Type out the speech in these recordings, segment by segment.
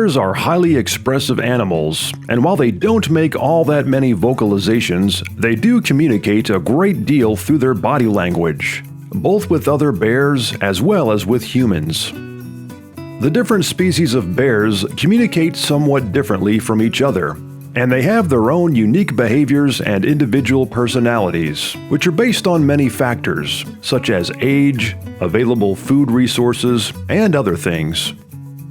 Bears are highly expressive animals, and while they don't make all that many vocalizations, they do communicate a great deal through their body language, both with other bears as well as with humans. The different species of bears communicate somewhat differently from each other, and they have their own unique behaviors and individual personalities, which are based on many factors, such as age, available food resources, and other things.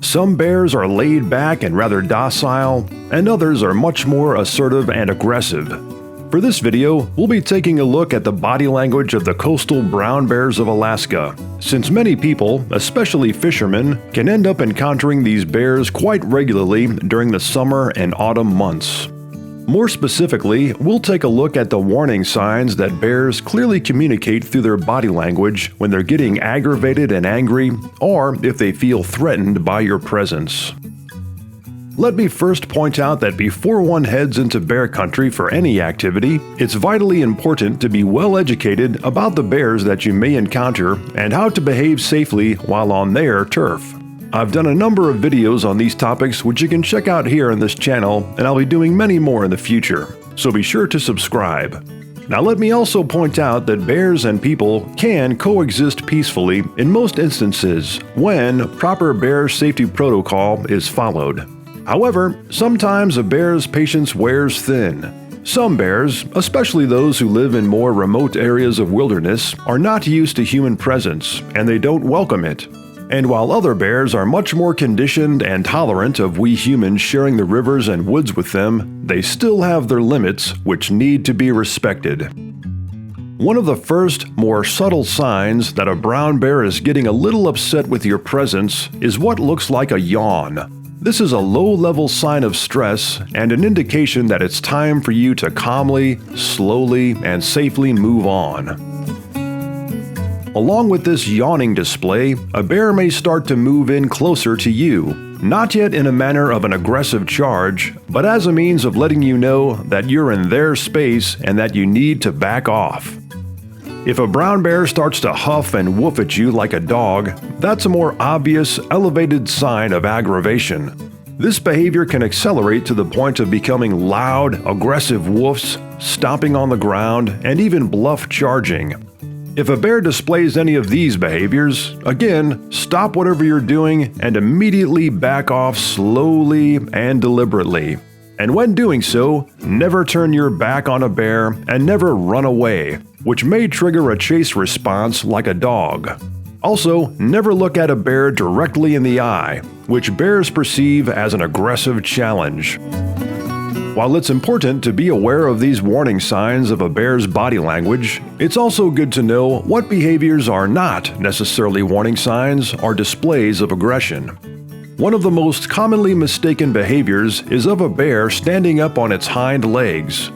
Some bears are laid back and rather docile, and others are much more assertive and aggressive. For this video, we'll be taking a look at the body language of the coastal brown bears of Alaska, since many people, especially fishermen, can end up encountering these bears quite regularly during the summer and autumn months. More specifically, we'll take a look at the warning signs that bears clearly communicate through their body language when they're getting aggravated and angry, or if they feel threatened by your presence. Let me first point out that before one heads into bear country for any activity, it's vitally important to be well educated about the bears that you may encounter and how to behave safely while on their turf. I've done a number of videos on these topics which you can check out here on this channel, and I'll be doing many more in the future, so be sure to subscribe. Now let me also point out that bears and people can coexist peacefully in most instances when proper bear safety protocol is followed. However, sometimes a bear's patience wears thin. Some bears, especially those who live in more remote areas of wilderness, are not used to human presence, and they don't welcome it. And while other bears are much more conditioned and tolerant of we humans sharing the rivers and woods with them, they still have their limits which need to be respected. One of the first, more subtle signs that a brown bear is getting a little upset with your presence is what looks like a yawn. This is a low-level sign of stress and an indication that it's time for you to calmly, slowly, and safely move on. Along with this yawning display, a bear may start to move in closer to you, not yet in a manner of an aggressive charge, but as a means of letting you know that you're in their space and that you need to back off. If a brown bear starts to huff and woof at you like a dog, that's a more obvious, elevated sign of aggravation. This behavior can accelerate to the point of becoming loud, aggressive woofs, stomping on the ground, and even bluff charging. If a bear displays any of these behaviors, again, stop whatever you're doing and immediately back off slowly and deliberately. And when doing so, never turn your back on a bear and never run away, which may trigger a chase response like a dog. Also, never look at a bear directly in the eye, which bears perceive as an aggressive challenge. While it's important to be aware of these warning signs of a bear's body language, it's also good to know what behaviors are not necessarily warning signs or displays of aggression. One of the most commonly mistaken behaviors is of a bear standing up on its hind legs.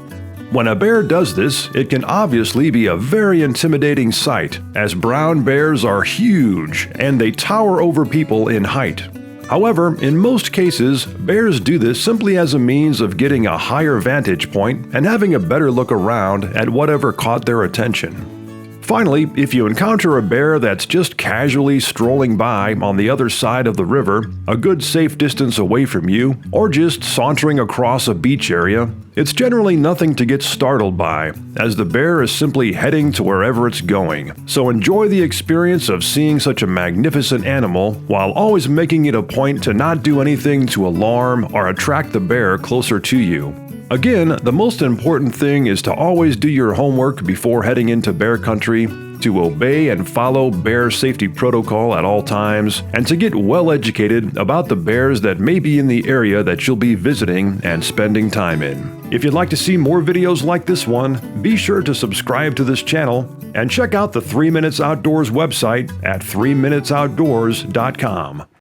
When a bear does this, it can obviously be a very intimidating sight, as brown bears are huge and they tower over people in height. However, in most cases, bears do this simply as a means of getting a higher vantage point and having a better look around at whatever caught their attention. Finally, if you encounter a bear that's just casually strolling by on the other side of the river, a good safe distance away from you, or just sauntering across a beach area, it's generally nothing to get startled by, as the bear is simply heading to wherever it's going. So enjoy the experience of seeing such a magnificent animal, while always making it a point to not do anything to alarm or attract the bear closer to you. Again, the most important thing is to always do your homework before heading into bear country, to obey and follow bear safety protocol at all times, and to get well educated about the bears that may be in the area that you'll be visiting and spending time in. If you'd like to see more videos like this one, be sure to subscribe to this channel and check out the 3 Minutes Outdoors website at 3minutesoutdoors.com.